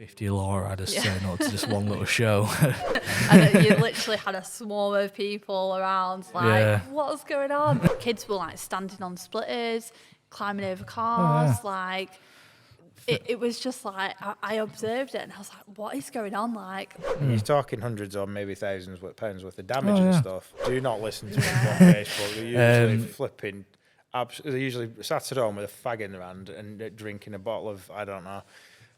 50 Lowriders turn up to just one little show. And then you literally had a swarm of people around, like, what's going on? Kids were like standing on splitters, climbing over cars, like. It was just like, I observed it and I was like, what is going on? Like, you're talking hundreds or maybe thousands of pounds worth of damage and stuff. Do not listen to them on Facebook. They're usually flipping. They're usually sat at home with a fag in their hand and drinking a bottle of, I don't know,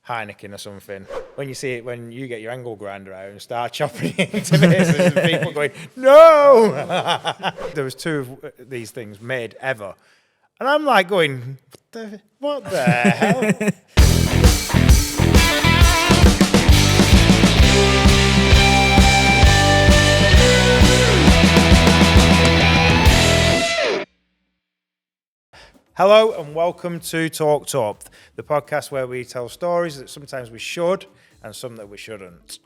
Heineken or something. When you see it, when you get your angle grinder out and start chopping it into this, and people going, no! There was 2 of these things made ever. And I'm like going, what the hell? Hello and welcome to TUP, the podcast where we tell stories that sometimes we should and some that we shouldn't.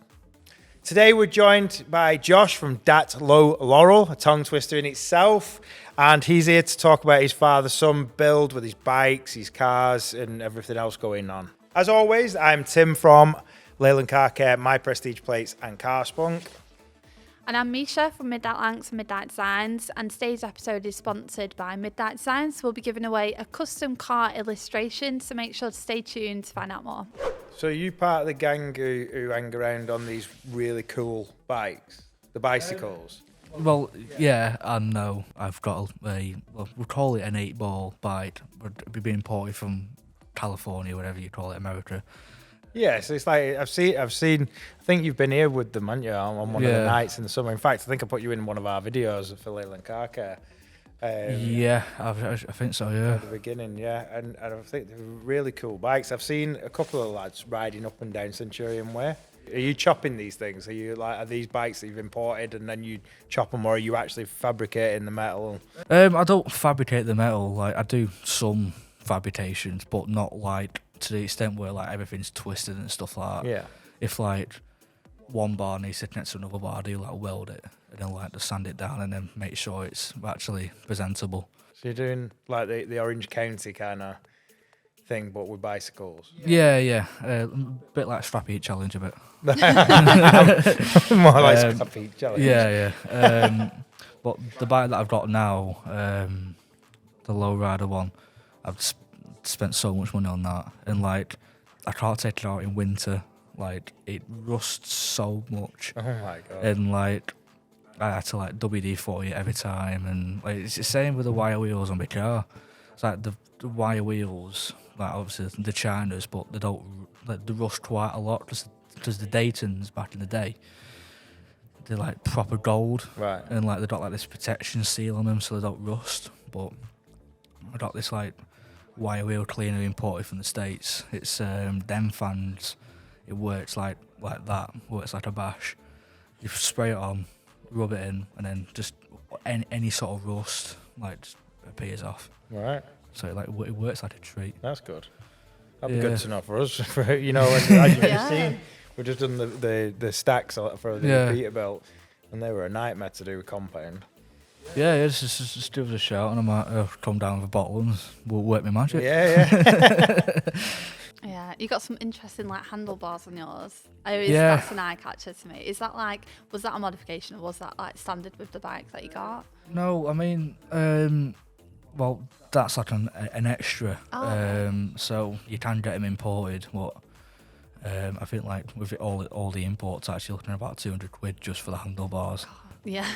Today we're joined by Josh from Dat Low Laurel, a tongue twister in itself, and he's here to talk about his father-son build with his bikes, his cars, and everything else going on. As always, I'm Tim from Leyland Car Care, My Prestige Plates and Car Spunk. and I'm Misha from Midnight Lanks and Midnight Designs, and today's episode is sponsored by Midnight Designs. We'll be giving away a custom car illustration, so make sure to stay tuned to find out more. So are you part of the gang who hang around on these really cool bikes, the bicycles? Well, yeah and no. I've got we call it an 8-ball bike, but it'd be imported from California, whatever you call it, America. Yeah, so it's like I've seen. I think you've been here with them, haven't you, on one of the nights in the summer. In fact, I think I put you in one of our videos for Leyland Car Care. I think so. Yeah. At the beginning, and I think they're really cool bikes. I've seen a couple of lads riding up and down Centurion Way. Are you chopping these things? Are these bikes that you've imported and then you chop them, or are you actually fabricating the metal? I don't fabricate the metal. Like, I do some fabrications, but not like to the extent where like everything's twisted and stuff like that. Yeah. If like one bar needs to sit next to another bar, I do like weld it and then like to sand it down and then make sure it's actually presentable. So you're doing like the Orange County kind of thing, but with bicycles. Yeah. A bit like Strappy Challenge a bit. More like Strappy Challenge. Yeah. But the bike that I've got now, the Lowrider one, I've spent so much money on that, and like I can't take it out in winter. Like, it rusts so much. Oh my god. And like I had to like WD-40 it every time, and like it's the same with the wire wheels on my car. It's like the wire wheels, like obviously the Chinas, but they don't, like, they rust quite a lot because the Daytons back in the day, they're like proper gold, right? And like they got like this protection seal on them so they don't rust. But I got this like wire wheel cleaner imported from the States. It's dem fans. It works like that. Works like a bash. You spray it on, rub it in, and then just any sort of rust like just appears off. Right. So like it works like a treat. That's good. That'd be good to know for us. For, as you've seen, we've just done the stacks for the Peterbilt, and they were a nightmare to do with compound. Yeah, just give us a shout, and I might come down with a bottle and we'll work my magic. Yeah. Yeah, you got some interesting like handlebars on yours. That's an eye catcher to me. Is that like, was that a modification, or was that like standard with the bike that you got? No, I mean, well, that's like an extra. So you can get them imported, but I think like with all the imports, actually looking at about 200 quid just for the handlebars. Yeah.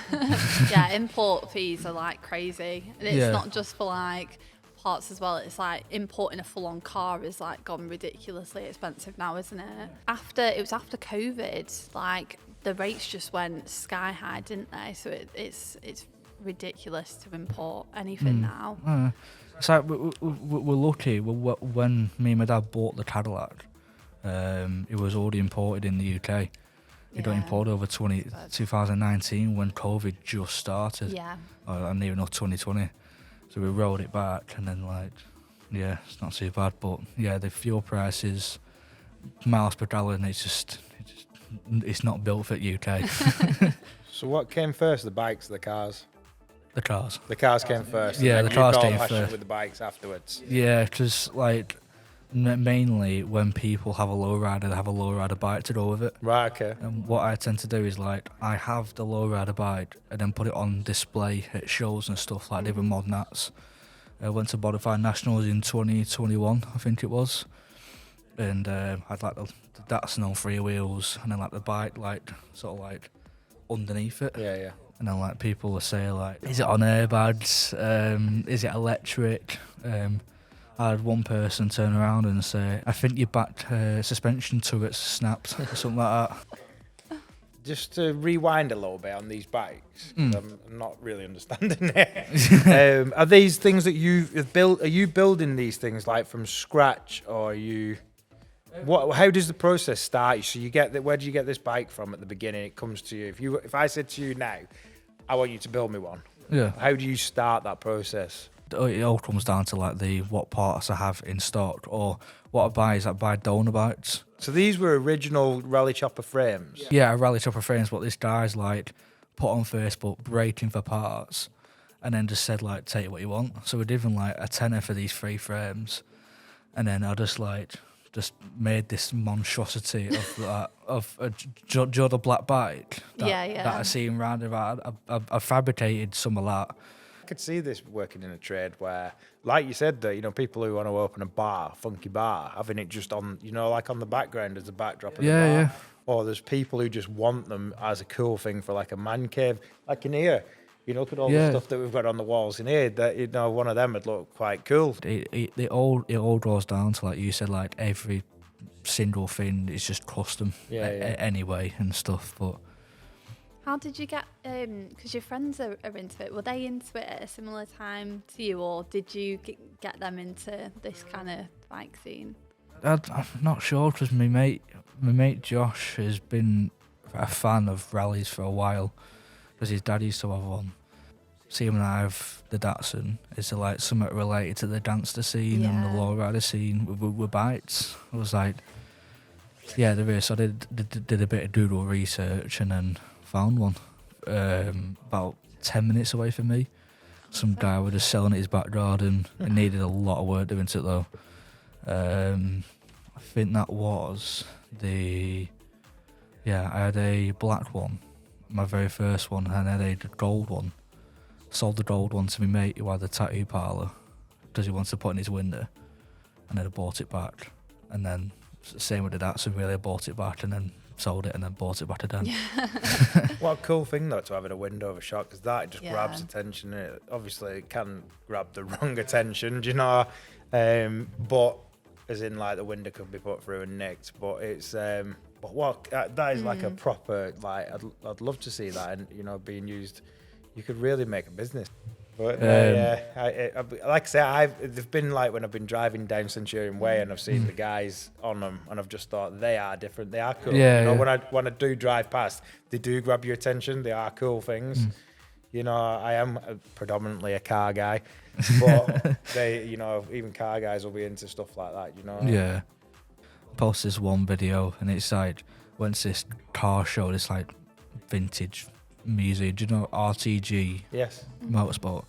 Yeah, import fees are like crazy. And it's not just for like parts as well. It's like importing a full-on car is like gone ridiculously expensive now, isn't it? It was after COVID, like the rates just went sky high, didn't they? So it's ridiculous to import anything now. So we're lucky. When me and my dad bought the Cadillac, it was already imported in the UK. It got imported over 2019 when COVID just started. Yeah. And even though 2020. So we rolled it back, and then it's not too bad. But yeah, the fuel prices, miles per gallon, it's not built for the UK. So what came first, the bikes or the cars? The cars. The cars came first. Yeah, the cars came first. With the bikes afterwards. Yeah, because like Mainly when people have a lowrider, they have a lowrider bike to go with it. Right, okay. And what I tend to do is like I have the lowrider bike and then put it on display at shows and stuff like different mod nats. I went to Modified Nationals in 2021, I think it was, and I'd like the Datsun on 3 wheels and then like the bike like sort of like underneath it. Yeah, yeah. And then like people will say like, is it on airbags? Is it electric? I had one person turn around and say, I think your back suspension turret's snapped or something like that. Just to rewind a little bit on these bikes, 'cause I'm not really understanding it. Are these things that you've built? Are you building these things like from scratch, or are you? What? How does the process start? So you get where do you get this bike from at the beginning? It comes to you. If I said to you now, I want you to build me one. Yeah. How do you start that process? It all comes down to like what parts I have in stock or what I buy is I buy donor bikes. So these were original rally chopper frames. Yeah, rally chopper frames. What this guy's like put on Facebook, breaking for parts, and then just said like take what you want. So we're giving like a tenner for these 3 frames, and then I just made this monstrosity of that of a the black bike. That I seen round about. I fabricated some of that. I could see this working in a trade where, like you said, that people who want to open a bar, funky bar, having it just on, like on the background as a backdrop of the bar. Yeah. Or there's people who just want them as a cool thing for like a man cave, like in here. Look at all the stuff that we've got on the walls in here. That one of them would look quite cool. It all goes down to like you said, like every single thing is just custom. Anyway and stuff, but. How did you get, because your friends are into it, were they into it at a similar time to you, or did you get them into this kind of bike scene? I'm not sure, because my mate Josh has been a fan of rallies for a while, because his dad used to have one. See him and I have the Datsun. Is it like something related to the Danster scene and the Lowrider scene with bikes? I was like, yeah, there is. So I did a bit of Google research and then found one about 10 minutes away from me. Some guy was just selling it his back garden. It needed a lot of work doing to it though. I think that was I had a black one, my very first one, and I had a gold one. Sold the gold one to my mate who had a tattoo parlour because he wanted to put in his window, and then I bought it back. And then same with the Datsun, really, I bought it back and then sold it and then bought it back again. What a cool thing though to have in a window of a shop, because that just grabs attention. Obviously it can grab the wrong attention, do you know? But as in like the window could be put through and nicked, but it's but what that is like a proper, like I'd love to see that, and being used. You could really make a business. But like I say, they've been like when I've been driving down Centurion Way and I've seen the guys on them, and I've just thought they are different. They are cool. When I do drive past, they do grab your attention. They are cool things. I am predominantly a car guy, but they, even car guys will be into stuff like that. Yeah. Post this one video and it's like went to this car show. This like vintage music, RTG? Yes. Motorsport.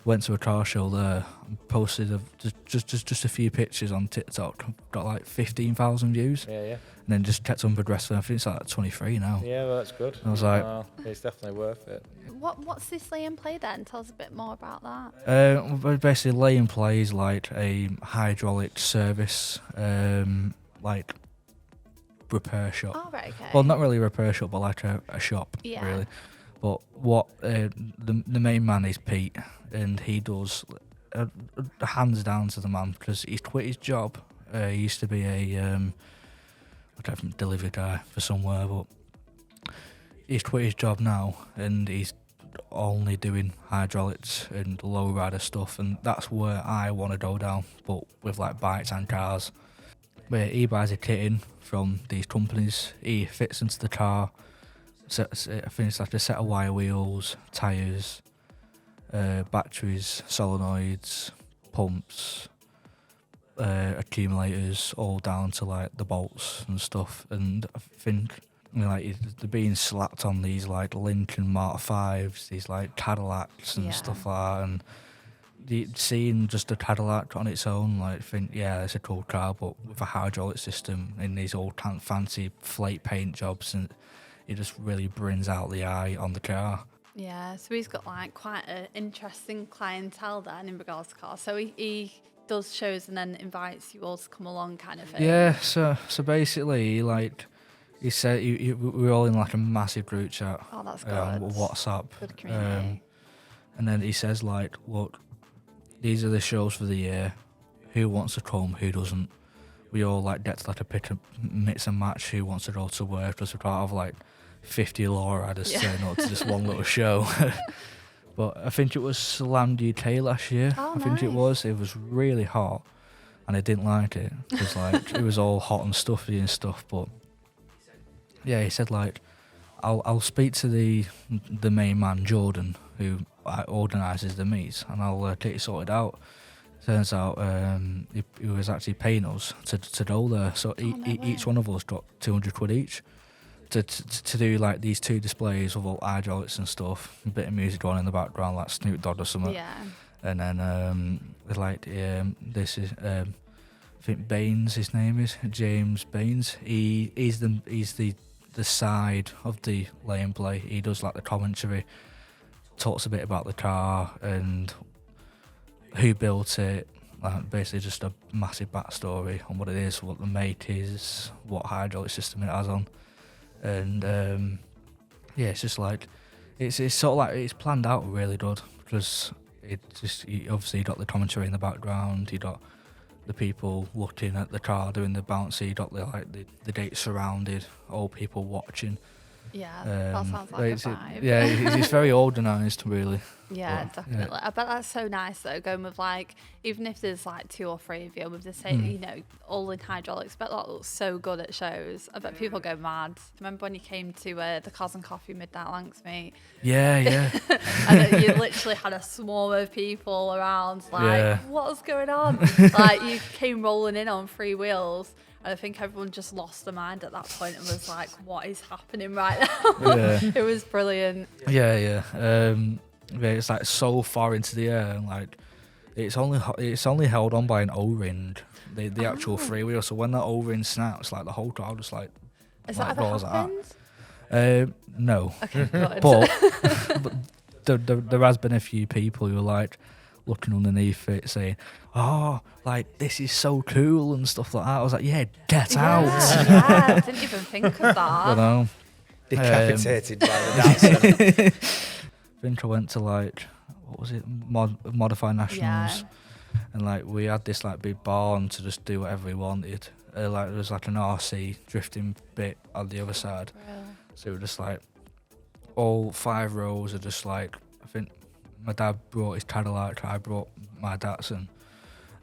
Went to a car show there, posted just a few pictures on TikTok, got like 15,000 views. Yeah. And then just kept on progressing. I think it's like 23 now. Yeah, well, that's good. I was like, it's definitely worth it. What's this lay and play then? Tell us a bit more about that. Basically, lay and play is like a hydraulic service, like repair shop. Oh, right, okay. Well, not really a repair shop, but like a shop, really. But what the main man is Pete, and he does hands down to the man, because he's quit his job. He used to be a delivery guy for somewhere, but he's quit his job now, and he's only doing hydraulics and lowrider stuff, and that's where I want to go down, but with like bikes and cars. Where he buys a kit in from these companies, he fits into the car. I think it's like a set of wire wheels, tyres, batteries, solenoids, pumps, accumulators, all down to like the bolts and stuff. And I think like they're being slapped on these like Lincoln Mark 5s, these like Cadillacs and stuff like that. And seeing just a Cadillac on its own, like, think, yeah, it's a cool car, but with a hydraulic system in these old fancy flake paint jobs, and it just really brings out the eye on the car. Yeah, so he's got like quite an interesting clientele then in regards to cars. So he does shows and then invites you all to come along, kind of thing. Yeah, so basically, like, he said, we were all in like a massive group chat. Oh, that's good. WhatsApp. Good community. And then he says, like, look, these are the shows for the year. Who wants to come? Who doesn't? We all like get to like a pick and mix and match who wants to go to work, because we can't have like 50 Lowriders turning up to just one little show. But I think it was Slam UK last year. Oh, I think it nice. was really hot, and I didn't like it because like it was all hot and stuffy and stuff. But yeah, he said like, I'll speak to the main man Jordan, who organises the meets, and I'll get it sorted out. Turns out he was actually paying us to go there, so each one of us got 200 quid each to do like these 2 displays with all hydraulics and stuff, a bit of music on in the background like Snoop Dogg or something. Yeah. And then this is I think Baines, his name is James Baines. He's the side of the lay and play. He does like the commentary, talks a bit about the car and who built it, like basically just a massive backstory on what it is, what the make is, what hydraulic system it has on, and yeah, it's just like it's sort of like it's planned out really good, because obviously you got the commentary in the background, you got the people looking at the car doing the bouncy, you got the gate surrounded, all people watching. Yeah, that sounds like a vibe. Yeah, it's very organised, really. Yeah, But, definitely. yeah. I bet that's so nice though, going with like, even if there's like 2 or 3 of you with the same, you know, all in hydraulics, I bet that looks so good at shows. I bet people go mad. Remember when you came to the Cars and Coffee Midnight Lancs meet? Yeah. And you literally had a swarm of people around, like, what's going on? Like, you came rolling in on 3 wheels. And I think everyone just lost their mind at that point and was like, what is happening right now? Yeah. It was brilliant. Yeah. It's like so far into the air, and like it's only held on by an O-ring, the actual freewheel. So when that O-ring snaps, like the whole crowd just like Has that ever goes happened? No. Okay, good. but there has been a few people who are like looking underneath it saying, oh, like this is so cool and stuff like that. I was like, yeah, get out. Yeah, I didn't even think of that. I know. Decapitated by the dancer. I think I went to like, what was it, Modify Nationals, and like we had this like big barn to just do whatever we wanted. Like there was like an RC drifting bit on the other side, so we were just like all 5 rows are just like, I think my dad brought his Cadillac, I brought my Datsun,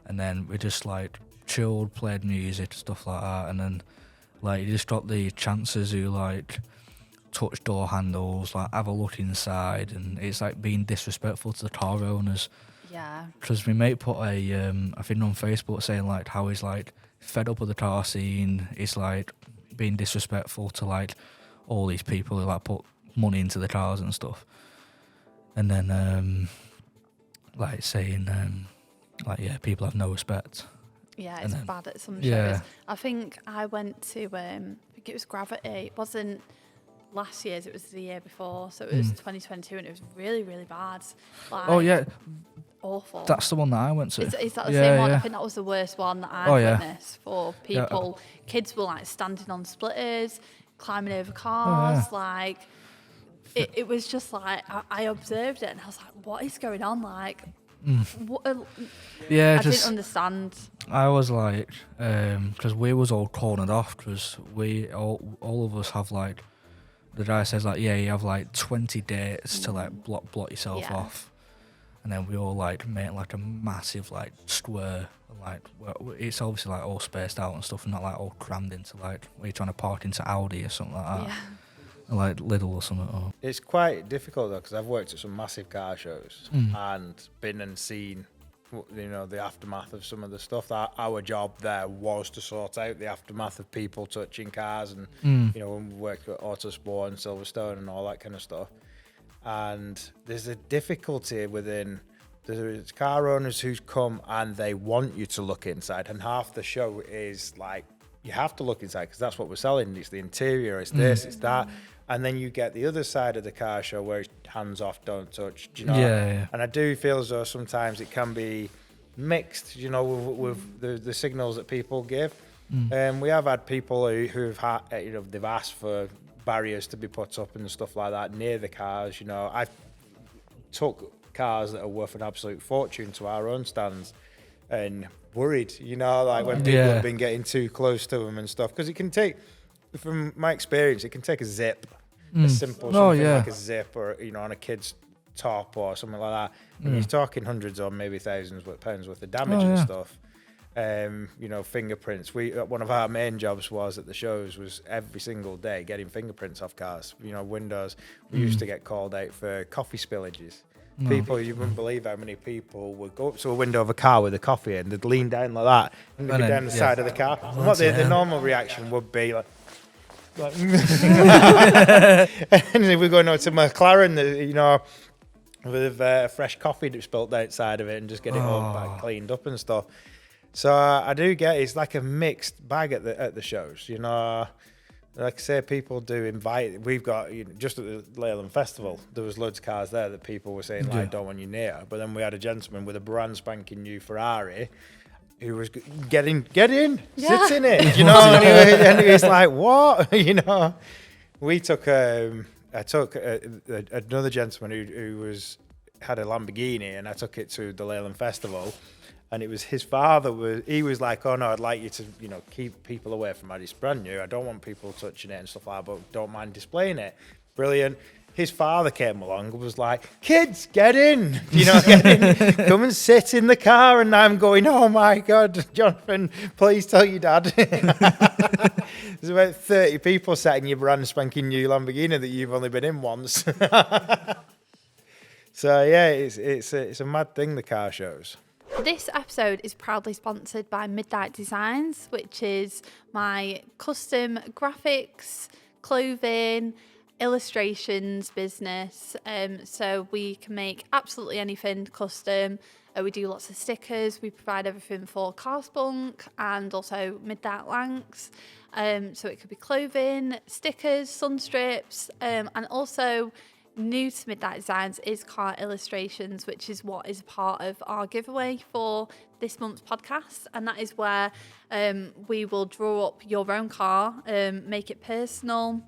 and then we just like chilled, played music, stuff like that, and then like you just got the chances who like touch door handles, like have a look inside, and it's like being disrespectful to the car owners. Yeah. Because my mate put a thing on Facebook saying like how he's like fed up with the car scene. It's like being disrespectful to like all these people who like put money into the cars and stuff. And then like saying like yeah, people have no respect. Yeah, it's bad at some shows. Yeah. I think I went to I think it was Gravity. It wasn't last year's, it was the year before, so it was 2022, and it was really, really bad. Like, oh yeah, awful. That's the one that I went to. Is that the same one? I think that was the worst one that I witnessed for people. Kids were like standing on splitters, climbing over cars, like it was just like I observed it and I was like, what is going on? Like what, I didn't understand. I was like, because we was all cornered off, because we all of us have like, the guy says like, yeah, you have like 20 dates to like block yourself off, and then we all like made like a massive like square, like it's obviously like all spaced out and stuff, and not like all crammed into like where you're trying to park into Audi or something like that, or like Lidl or something. Or. It's quite difficult though, because I've worked at some massive car shows and been and seen, you know, the aftermath of some of the stuff. That our job there was to sort out the aftermath of people touching cars, and you know, when we worked at Autosport and Silverstone and all that kind of stuff. And there's a difficulty within there's car owners who come and they want you to look inside, and half the show is like you have to look inside because that's what we're selling. It's the interior, it's this, it's that. And then you get the other side of the car show where it's hands off, don't touch. Do you know? Yeah. And I do feel as though sometimes it can be mixed, you know, with the signals that people give. We have had people who've had, you know, they've asked for barriers to be put up and stuff like that near the cars. You know, I've took cars that are worth an absolute fortune to our own stands and worried, you know, like when people have been getting too close to them and stuff, because it can take, from my experience, it can take a zip. A simple something like a zip, or you know, on a kid's top or something like that. And you're talking hundreds or maybe thousands of pounds worth of damage and stuff. You know, fingerprints. One of our main jobs was at the shows was every single day getting fingerprints off cars. You know, windows. We used to get called out for coffee spillages. People, you wouldn't believe how many people would go up to a window of a car with a coffee and they'd lean down like that and they'd go down the side of the car. And what the normal reaction would be like and if we're going over to McLaren, you know, with fresh coffee that's spilt outside of it and just get it all back cleaned up and stuff. So I do get it's like a mixed bag at the shows, you know. Like I say, people do invite. We've got, you know, just at the Leyland Festival, there was loads of cars there that people were saying like, don't want you near. But then we had a gentleman with a brand spanking new Ferrari who was get in, sit in it, you know. And he was like, what, you know. We took I took another gentleman who had a Lamborghini, and I took it to the Leyland Festival, and it was his father. He was like, oh no, I'd like you to, you know, keep people away from it. It's brand new. I don't want people touching it and stuff like that, but don't mind displaying it. Brilliant. His father came along and was like, kids, get in, you know, get in, come and sit in the car. And I'm going, oh my God, Jonathan, please tell your dad. There's about 30 people sat in your brand spanking new Lamborghini that you've only been in once. So yeah, it's a mad thing, the car shows. This episode is proudly sponsored by Midnight Designs, which is my custom graphics, clothing, illustrations business. So we can make absolutely anything custom. We do lots of stickers. We provide everything for car spunk and also Midnight Lanks. So it could be clothing, stickers, sun strips, and also new to Midnight Designs is car illustrations, which is what is part of our giveaway for this month's podcast. And that is where we will draw up your own car, make it personal,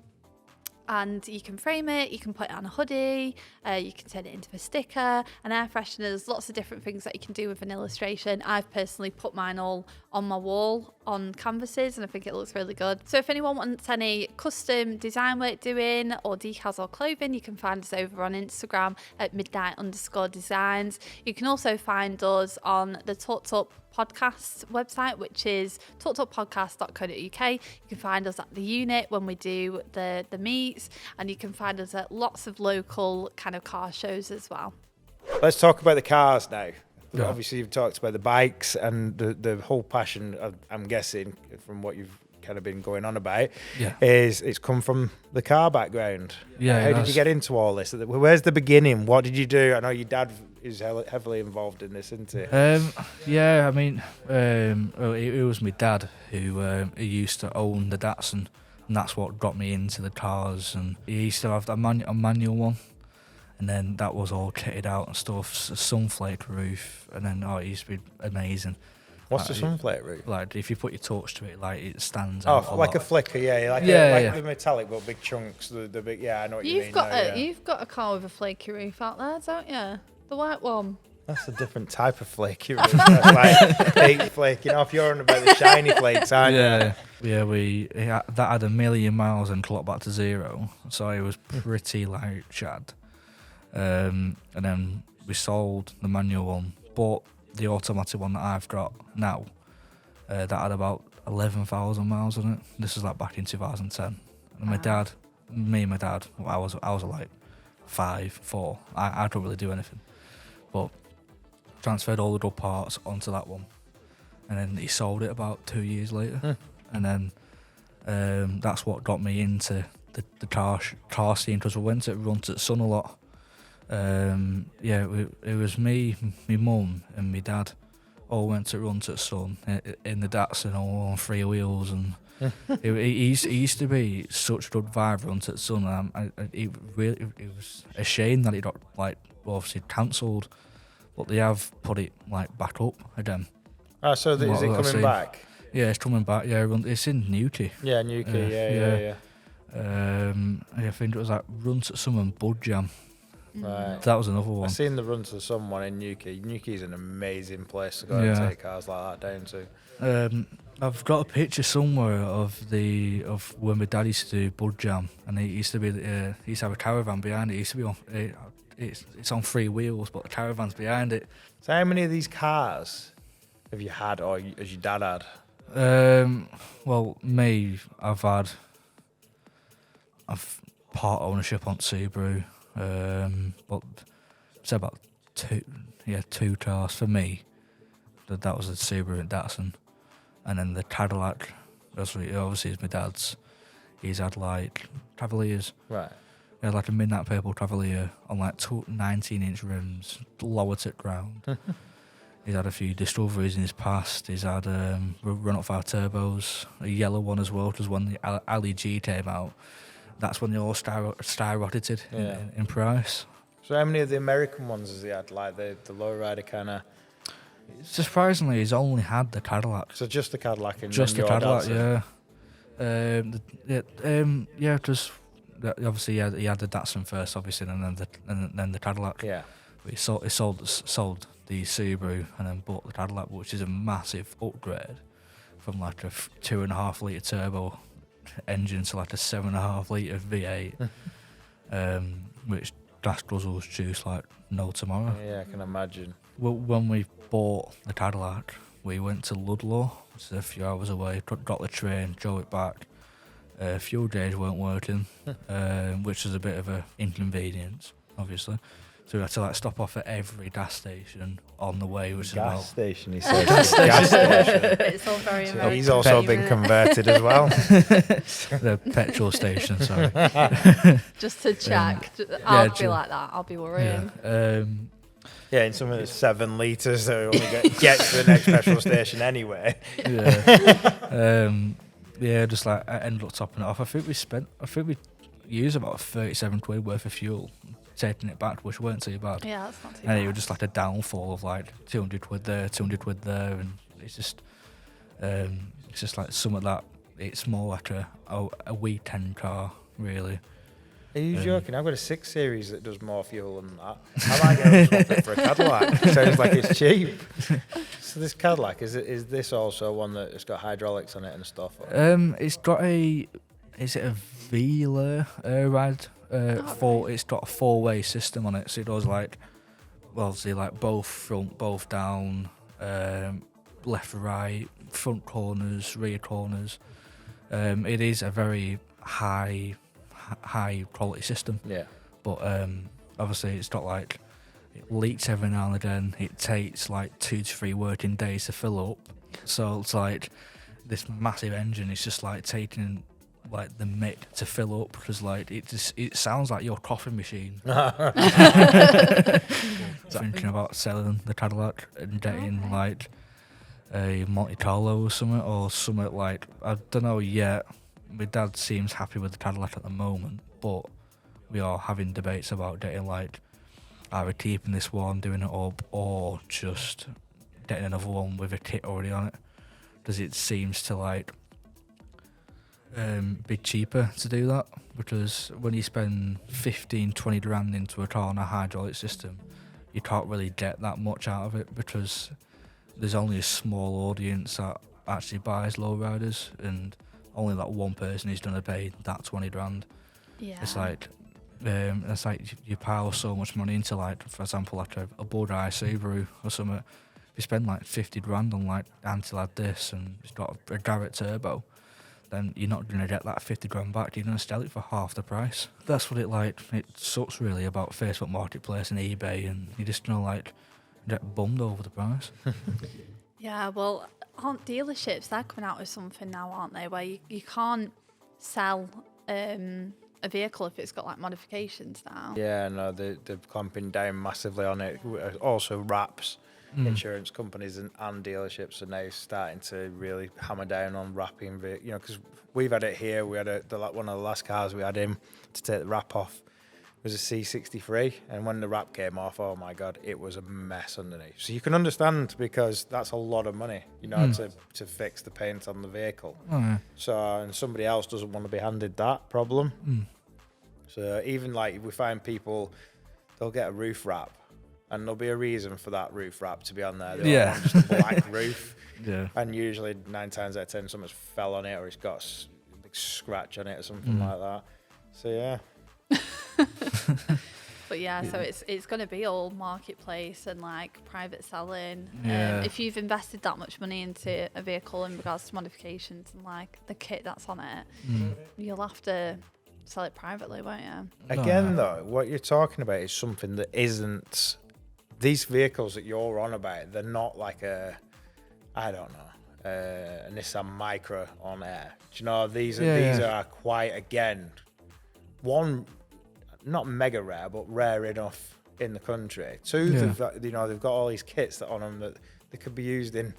and you can frame it, you can put it on a hoodie, you can turn it into a sticker, an air freshener. There's lots of different things that you can do with an illustration. I've personally put mine all on my wall on canvases, and I think it looks really good. So if anyone wants any custom design work doing or decals or clothing, you can find us over on Instagram at midnight_designs. You can also find us on the TUP podcast website, which is talktalkpodcast.co.uk. You can find us at the unit when we do the meets, and you can find us at lots of local kind of car shows as well. Let's talk about the cars now. Yeah. Obviously, you've talked about the bikes and the whole passion, I'm guessing, from what you've kind of been going on about, is it's come from the car background. Yeah. How did you get into all this? Where's the beginning? What did you do? I know your dad is heavily involved in this, isn't he? Yeah, I mean, it was my dad who used to own the Datsun, and that's what got me into the cars. And he used to have a manual one, and then that was all kitted out and stuff, a sunflake roof, and then it used to be amazing. What's the sunflake roof? Like, if you put your torch to it, like, it stands out. Oh, like a flicker, like the metallic, but big chunks. The big, I know what you mean. You've got a car with a flaky roof out there, don't you? The white one. That's a different type of flaky roof. That's like big flake. You know, if you're on about the shiny flakes, aren't you? Yeah, that had 1 million miles and clocked back to 0, so it was pretty like shad. And then we sold the manual one, but the automatic one that I've got now, that had about 11,000 miles on it. This was like back in 2010. And my dad, I was like 5, 4. I couldn't really do anything, but transferred all the good parts onto that one, and then he sold it about 2 years later. And then that's what got me into the car scene, because we went to run to Sun a lot. It was me, my mum, and my dad. All went to run to the sun in the Datsun, all on 3 wheels, and he used to be such a good vibe run to the sun. It was a shame that it got obviously cancelled, but they have put it back up again. Oh, so is it coming back? Yeah, it's coming back. Yeah, it's in Newquay. Yeah, Newquay. Yeah. I think it was Run to Sun and Bud Jam. Right. That was another one. I've seen the Run to the Sun one in Newquay. Newquay's an amazing place to go and take cars like that down to. I've got a picture somewhere of when my dad used to do Bud Jam, and he used to have a caravan behind it. It used to be on it's on 3 wheels, but the caravan's behind it. So how many of these cars have you had, or has your dad had? Well, me, I've part ownership on Subaru. But it's about 2 cars for me. That was the Subaru and Datsun, and then the Cadillac. Obviously, is my dad's. He's had Cavaliers. Right. He had a midnight purple Cavalier on 19-inch rims, lower to ground. He's had a few Discoveries in his past. He's had run-up 5 turbos, a yellow one as well, because when the Ali G came out, that's when they all skyrocketed in price. So how many of the American ones has he had, the Lowrider kind of? Surprisingly, he's only had the Cadillac. So just the Cadillac and just the Cadillac, yeah. Because obviously he had the Datsun first, obviously, and then the Cadillac. Yeah. But he sold the Subaru and then bought the Cadillac, which is a massive upgrade from a 2.5 litre turbo engine to a 7.5 litre V8, which dash guzzles juice like no tomorrow. Yeah, I can imagine. Well, when we bought the Cadillac, we went to Ludlow, which is a few hours away, got the train, drove it back. Fuel gauge weren't working, which was a bit of an inconvenience, obviously. So we had to stop off at every gas station on the way, which gas is station. He said gas station. It's all very American. He's also been converted as well. The petrol station. Sorry. Just to check. I'll be like that. I'll be worrying. Yeah, in some of the 7 litres, so we only get to the next petrol station anyway. Just I ended up topping it off. I think we used about 37 quid worth of fuel, taking it back, which weren't too bad. Yeah, that's not too bad. And it was just a downfall of 200 quid there, 200 quid there, and it's just some of that. It's more like a weekend car, really. Are you joking? I've got a 6 Series that does more fuel than that. I might get swap it for a Cadillac. It sounds like it's cheap. So this Cadillac, is this also one that has got hydraulics on it and stuff? It's got is it a Vela ride? It's got a 4-way system on it, so it does both front, both down, left, right, front corners, rear corners. It is a very high quality system. Yeah. But obviously it's got it leaks every now and again. It takes 2 to 3 working days to fill up. So it's this massive engine is just taking the mick to fill up, because it sounds like your coffee machine. Thinking about selling the Cadillac and getting a Monte Carlo or something I don't know yet. My dad seems happy with the Cadillac at the moment, but we are having debates about getting either keeping this one, doing it up, or just getting another one with a kit already on it, because it seems to be cheaper to do that, because when you spend 15-20 grand into a car on a hydraulic system, you can't really get that much out of it, because there's only a small audience that actually buys Lowriders, and only one person is going to pay that 20 grand. Yeah. It's you pile so much money into for example, a Bud Subaru or something. If you spend 50 grand on anti-lad this, and it's got a Garrett turbo, then you're not going to get that 50 grand back. You're going to sell it for half the price. That's what it sucks really about Facebook Marketplace and eBay, and you're just going to get bummed over the price. Yeah, well, aren't dealerships, they're coming out with something now, aren't they, where you can't sell a vehicle if it's got like modifications now. Yeah, no, they're clamping down massively on it. Also, wraps. Insurance companies and dealerships are now starting to really hammer down on wrapping. You know, because we've had it here. We had one of the last cars we had in to take the wrap off was a C63, and when the wrap came off, oh my god, it was a mess underneath. So you can understand, because that's a lot of money, you know, to fix the paint on the vehicle. So, and somebody else doesn't want to be handed that problem. So even like we find people, they'll get a roof wrap, and there'll be a reason for that roof wrap to be on there. They don't want just a black roof. And usually 9 times out of 10, something's fell on it, or it's got a big scratch on it or something like that. So yeah. But yeah, so it's going to be all marketplace and like private selling. If you've invested that much money into a vehicle in regards to modifications and like the kit that's on it, you'll have to sell it privately, won't you? Again, though, what you're talking about is something that isn't. These vehicles that you're on about, they're not like a Nissan Micra on air. Do you know, these are quite, again, one, not mega rare, but rare enough in the country. Two, they've got all these kits that on them that they could be used in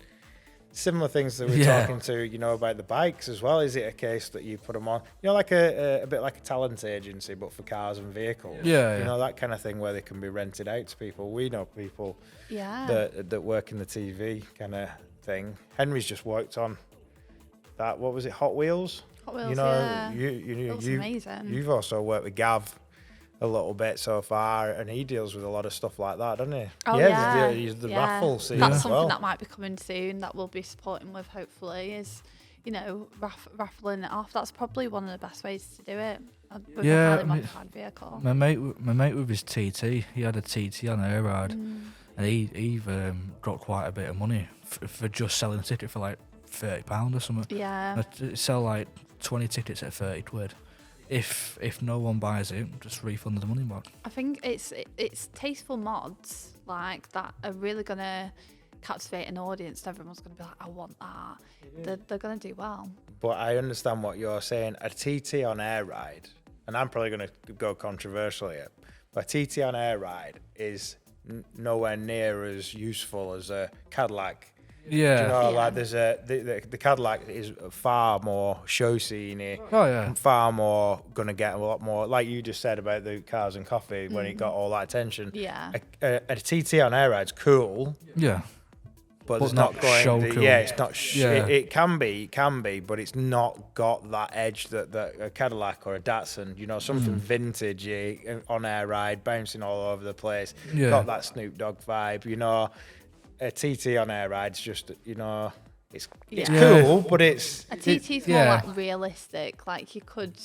similar things that we're talking to, you know, about the bikes as well. Is it a case that you put them on, you know, like a bit like a talent agency, but for cars and vehicles? You know, that kind of thing where they can be rented out to people. We know people that work in the TV kind of thing. Henry's just worked on that. What was it? Hot Wheels. Hot Wheels. You know, you amazing. You've also worked with Gav a little bit so far, and he deals with a lot of stuff like that, doesn't he? Oh, He's the raffle scene. That's as something well. that might be coming soon that we'll be supporting with, hopefully, is, you know, raffling it off. That's probably one of the best ways to do it with a highly modified vehicle. My mate with his TT, he had a TT on air ride, and he dropped quite a bit of money for just selling a ticket for like £30 or something. Yeah. I'd sell like 20 tickets at 30 quid. If no one buys it, just refund the money back. I think it's tasteful mods like that are really gonna captivate an audience. Everyone's gonna be like, I want that. They're gonna do well. But I understand what you're saying. A TT on air ride, and I'm probably going to go controversial here, but a TT on air ride is nowhere near as useful as a Cadillac. Yeah. Do you know, like there's the Cadillac is far more show scene-y. Oh yeah. Far more gonna get a lot more, like you just said about the Cars and Coffee when it got all that attention. Yeah. A TT on air ride's cool. Yeah. But it's not not going. show cool. Yeah, it's not. It can be, but it's not got that edge that a Cadillac or a Datsun. You know, something vintage on air ride, bouncing all over the place. Yeah. Got that Snoop Dogg vibe. You know, a TT on air ride's just, you know, it's cool, but it's a TT's more like realistic. Like you could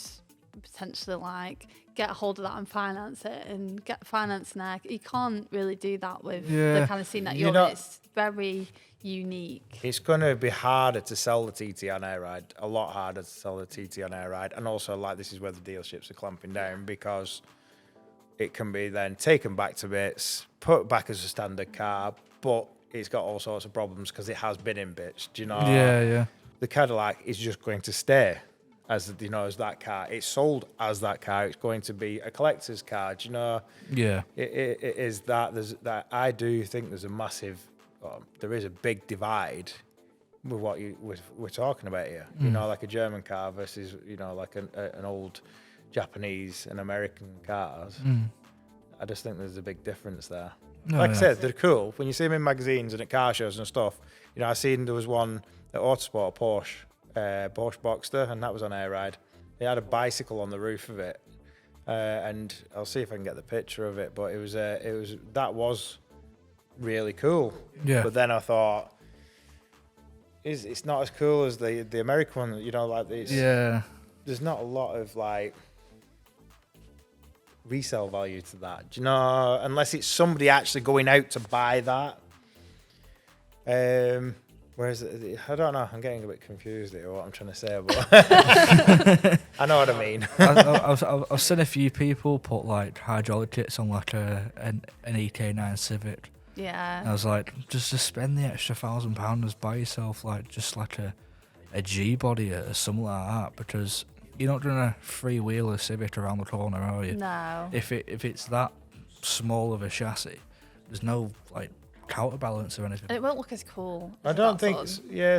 potentially like get a hold of that and finance it and get finance there. You can't really do that with the kind of scene that you're in. It's very unique. It's going to be harder to sell the TT on air ride, a lot harder to sell the TT on air ride. And also, like, this is where the dealerships are clamping down, because it can be then taken back to bits, put back as a standard car, but it's got all sorts of problems because it has been in bits. Do you know? Yeah. The Cadillac is just going to stay as, you know, as that car. It's sold as that car. It's going to be a collector's car. Do you know? Yeah. It is that. There's that. I do think there's a massive. There is a big divide with what we're talking about here. You know, like a German car versus, you know, like an old Japanese and American cars. I just think there's a big difference there. I said, they're cool. When you see them in magazines and at car shows and stuff, you know, I seen there was one at Autosport, a Porsche Boxster, and that was on air ride. They had a bicycle on the roof of it, and I'll see if I can get the picture of it. But that was really cool. Yeah. But then I thought, it's not as cool as the American one. You know, like this. Yeah. There's not a lot of like resale value to that, do you know, unless it's somebody actually going out to buy that. Whereas I don't know, I'm getting a bit confused here what I'm trying to say, but I know what I mean. I've seen a few people put like hydraulic kits on like an EK9 Civic. Yeah. And I was like, just to spend the extra £1,000 buy yourself like just like a G body or something like that, because you're not doing a three-wheeler Civic around the corner, are you? No. If it's that small of a chassis, there's no like counterbalance or anything. And it won't look as cool. I don't think.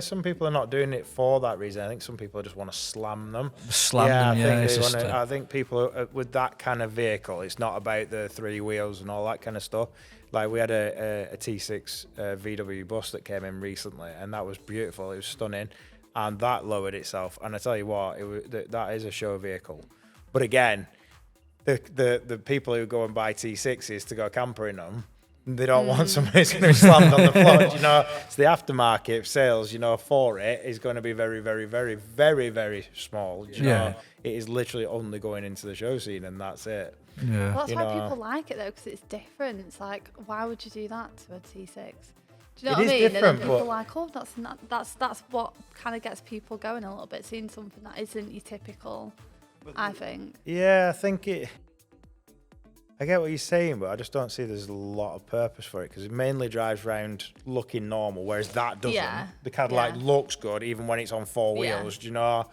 Some people are not doing it for that reason. I think some people just want to slam them. I think people are, with that kind of vehicle, it's not about the three wheels and all that kind of stuff. Like we had a T6 VW bus that came in recently, and that was beautiful. It was stunning, and that lowered itself. And I tell you what, that is a show vehicle. But again, the people who go and buy T6s to go camper in them, they don't want somebody who's going to be slammed on the floor. You know, it's the aftermarket sales. You know, for it is going to be very, very, very, very, very small. You know, it is literally only going into the show scene, and that's it. Yeah, well, that's why people like it though, because it's different. It's like, why would you do that to a T6? Do you know what I mean? And then people are like, oh, that's what kind of gets people going a little bit, seeing something that isn't your typical. I think. Yeah, I think it. I get what you're saying, but I just don't see there's a lot of purpose for it because it mainly drives around looking normal, whereas that doesn't. Yeah. The Cadillac looks good even when it's on four wheels, do you know?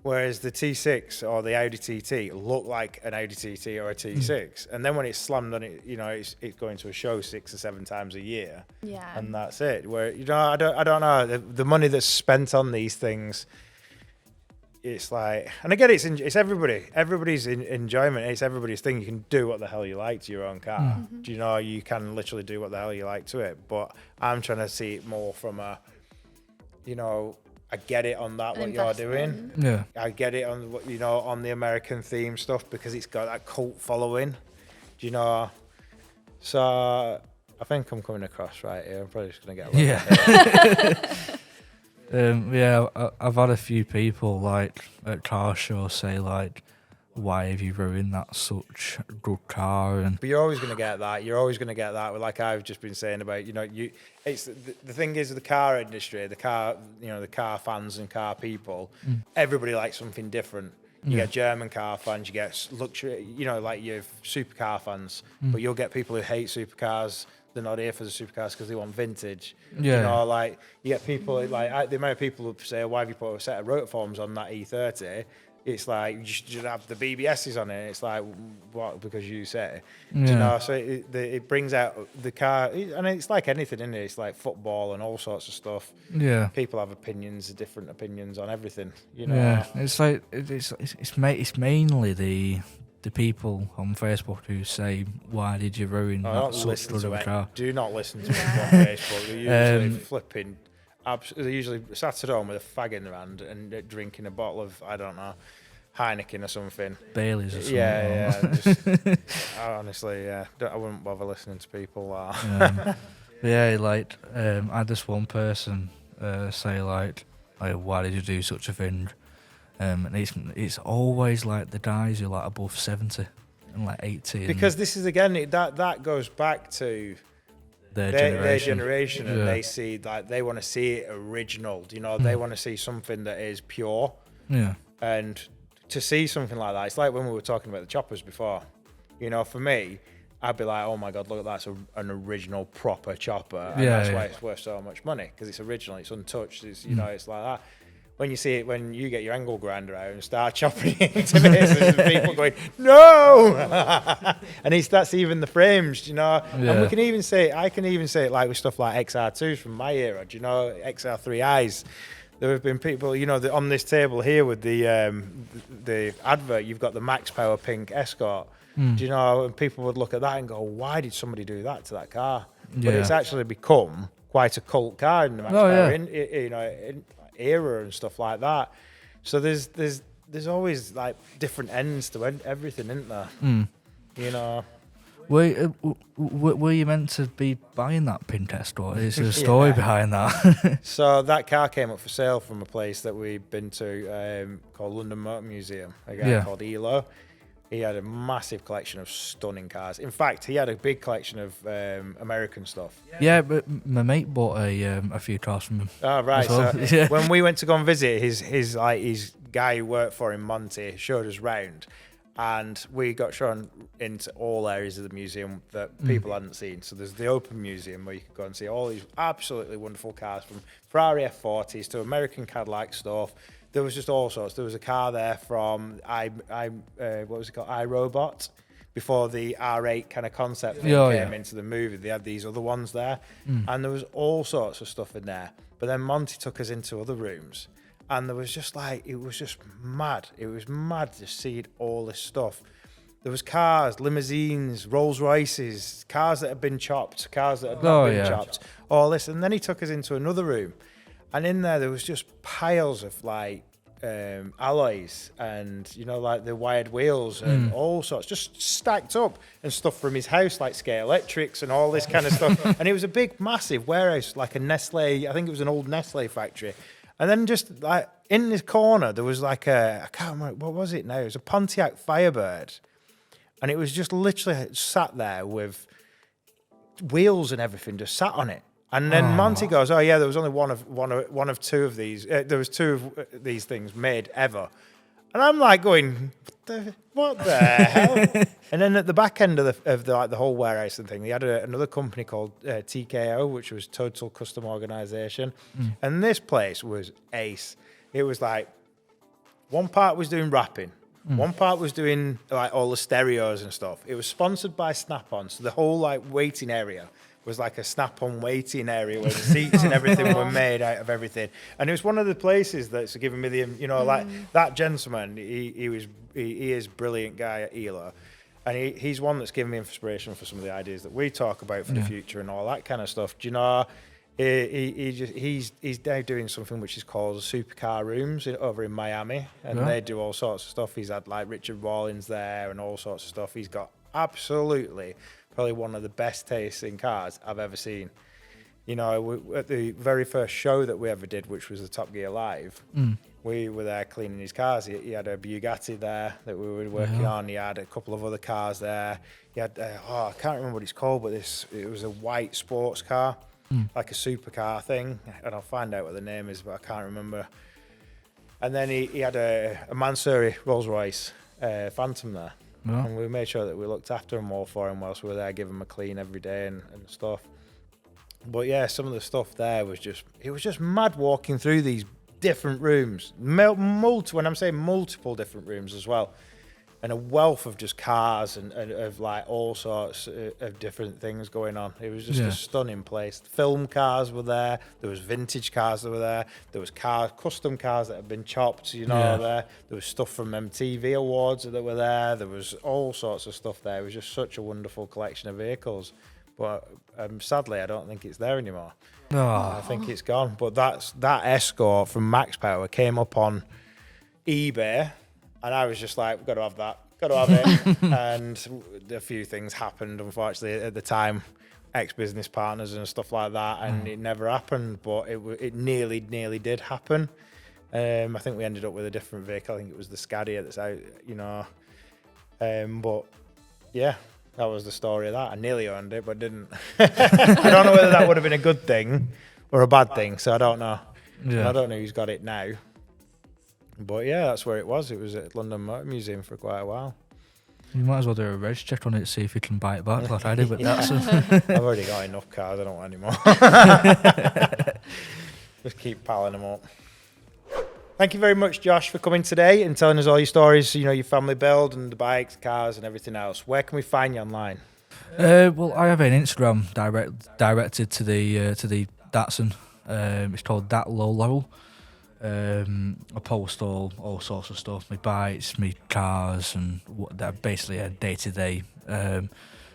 Whereas the T6 or the Audi TT look like an Audi TT or a T6. And then when it's slammed on it, you know, it's going to a show 6 or 7 times a year. Yeah. And that's it. Where, you know, I don't know. The money that's spent on these things, it's like, and I get it's everybody's enjoyment. It's everybody's thing. You can do what the hell you like to your own car. Mm-hmm. Do you know, you can literally do what the hell you like to it. But I'm trying to see it more from a, you know, I get it on that, what you're doing. Yeah. I get it on what, you know, on the American theme stuff because it's got that cult following. Do you know? So I think I'm coming across right here. I'm probably just going to get a lot I've had a few people like at car shows say like, why have you ruined that such good car? But you're always going to get that. You're always going to get that. Like I've just been saying about, you know, it's the thing is the car industry, the car fans and car people. Everybody likes something different. You get German car fans, you get luxury, you know, like your supercar fans. But you'll get people who hate supercars. They're not here for the supercars because they want vintage. Yeah. You know, like you get people like the amount of people who say, "Why have you put a set of rotorforms on that E30?" It's like you should have the BBSs on it. It's like, what? Because you say, you know. So it brings out the car, and it's like anything, isn't it? It's like football and all sorts of stuff. Yeah, people have different opinions on everything. You know. Yeah, it's like it's mainly the people on Facebook who say, "Why did you ruin that such good of a car?" Do not listen to people on Facebook. They're usually flipping. They're usually sat at home with a fag in their hand and drinking a bottle of, I don't know, Heineken or something. Baileys or something. Yeah. Honestly, I wouldn't bother listening to people. I had this one person say like, why did you do such a thing? And it's always like the guys who are like above 70 and like 80. Because this is, again, that goes back to their generation, and they see that they want to see it original. You know, they want to see something that is pure. Yeah. And to see something like that, it's like when we were talking about the choppers before. You know, for me, I'd be like, oh my God, look at that, it's an original proper chopper. And that's why it's worth so much money, because it's original, it's untouched, it's, you know, it's like that. When you see it, when you get your angle grinder out and start chopping it into this, there's people going, no! And that's even the frames, you know? Yeah. And I can even say it like with stuff like XR2s from my era, do you know, XR3Is. There have been people, you know, on this table here with the advert, you've got the Max Power Pink Escort. Do you know, and people would look at that and go, why did somebody do that to that car? But it's actually become quite a cult car in the Max Power, era and stuff like that. So there's always like different ends to everything, isn't there? You know. Were you meant to be buying that pink Escort? Is there a story behind that? So that car came up for sale from a place that we've been to called London Motor Museum, a guy called Elo. He had a massive collection of stunning cars. In fact, he had a big collection of American stuff. Yeah, but my mate bought a few cars from him. Oh, right. Well. So when we went to go and visit, his guy who worked for him, Monthe, showed us round. And we got shown into all areas of the museum that people hadn't seen. So there's the open museum where you could go and see all these absolutely wonderful cars, from Ferrari F40s to American Cadillac stuff There was just all sorts. There was a car there from what was it called? iRobot. Before the R8 kind of concept thing came into the movie, they had these other ones there, and there was all sorts of stuff in there. But then Monthe took us into other rooms, and there was just like, it was just mad. It was mad to see all this stuff. There was cars, limousines, Rolls Royces, cars that had been chopped, cars that had not been chopped, all this. And then he took us into another room, and in there was just piles of like alloys and, you know, like the wired wheels and all sorts, just stacked up, and stuff from his house, like Scale Electrics and all this kind of stuff. And it was a big, massive warehouse, like a Nestle, I think it was an old Nestle factory. And then just like in this corner, there was like I can't remember, what was it now? It was a Pontiac Firebird. And it was just literally sat there with wheels and everything just sat on it. And then Monthe goes, "Oh yeah, there was only one of two of these. There was two of these things made ever." And I'm like going, "What the hell?" And then at the back end of the whole warehouse and thing, they had another company called TKO, which was Total Custom Organization, and this place was ace. It was like one part was doing wrapping. One part was doing like all the stereos and stuff. It was sponsored by Snap-on, so the whole like waiting area was like a Snap-on waiting area where the seats and everything were made out of everything. And it was one of the places that's given me the, you know, like that gentleman. He is a brilliant guy at Ela, and he's one that's given me inspiration for some of the ideas that we talk about for the future and all that kind of stuff. Do you know? He's now doing something which is called Supercar Rooms over in Miami, and they do all sorts of stuff. He's had like Richard Rawlins there and all sorts of stuff. He's got absolutely probably one of the best tastes in cars I've ever seen. You know, at the very first show that we ever did, which was the Top Gear Live, we were there cleaning his cars. He had a Bugatti there that we were working on. He had a couple of other cars there. He had, I can't remember what it's called, but it was a white sports car. Like a supercar thing, and I'll find out what the name is, but I can't remember. And then he had a Mansouri Rolls Royce Phantom there, and we made sure that we looked after them all for him whilst we were there, giving him a clean every day and stuff. But yeah, some of the stuff there was just mad walking through these different rooms, when I'm saying multiple different rooms as well. And a wealth of just cars and of like all sorts of different things going on. It was just a stunning place. Film cars were there. There was vintage cars that were there. There was custom cars that had been chopped, you know, there. There was stuff from MTV Awards that were there. There was all sorts of stuff there. It was just such a wonderful collection of vehicles. But sadly, I don't think it's there anymore. I think it's gone. But that Escort from Max Power came up on eBay. And I was just like, we've got to have that, got to have it. And a few things happened, unfortunately, at the time, ex-business partners and stuff like that, and it never happened, but it nearly did happen. I think we ended up with a different vehicle. I think it was the Scadia that's out, you know. But, yeah, that was the story of that. I nearly owned it, but didn't. I don't know whether that would have been a good thing or a bad thing, so I don't know. Yeah. I don't know who's got it now. But yeah, that's where it was. It was at London Motor Museum for quite a while. You might as well do a reg check on it, see if you can buy it back like I did with that. I've already got enough cars, I don't want any more. Just keep piling them up. Thank you very much, Josh, for coming today and telling us all your stories, you know, your family build and the bikes, cars and everything else. Where can we find you online? Well, I have an Instagram directed to the Datsun. It's called Dat Low Level. I post all sorts of stuff, my bikes, my cars, and that basically a day-to-day,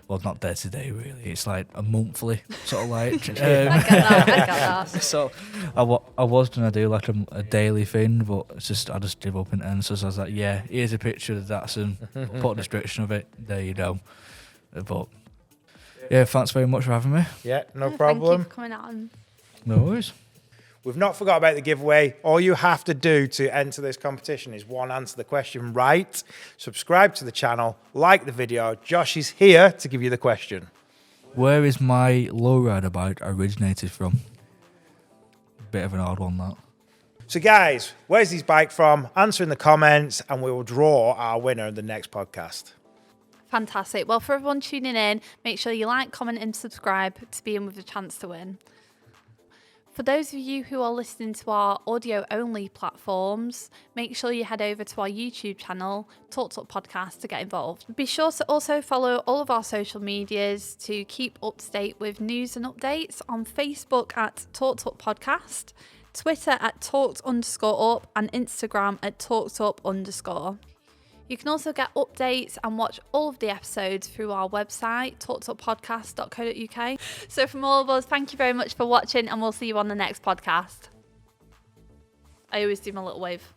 well, not day-to-day really, it's like a monthly sort of like. I get that. So I was going to do like a daily thing, but I just give up in the end. So I was like, yeah, here's a picture of the Datsun, put a description of it, there you go. But yeah, thanks very much for having me. Yeah, no problem. Thank you for coming on. No worries. We've not forgot about the giveaway. All you have to do to enter this competition is answer the question right, subscribe to the channel, like the video. Josh is here to give you the question. Where is my Lowrider bike originated from? Bit of an odd one, that. So guys, where's his bike from? Answer in the comments and we will draw our winner in the next podcast. Fantastic. Well, for everyone tuning in, make sure you like, comment and subscribe to be in with a chance to win. For those of you who are listening to our audio-only platforms, make sure you head over to our YouTube channel, TUP Podcast, to get involved. Be sure to also follow all of our social medias to keep up to date with news and updates on Facebook at TUP Podcast, Twitter at talked_up, and Instagram at talkedup_. You can also get updates and watch all of the episodes through our website, talkeduppodcast.co.uk. So from all of us, thank you very much for watching, and we'll see you on the next podcast. I always do my little wave.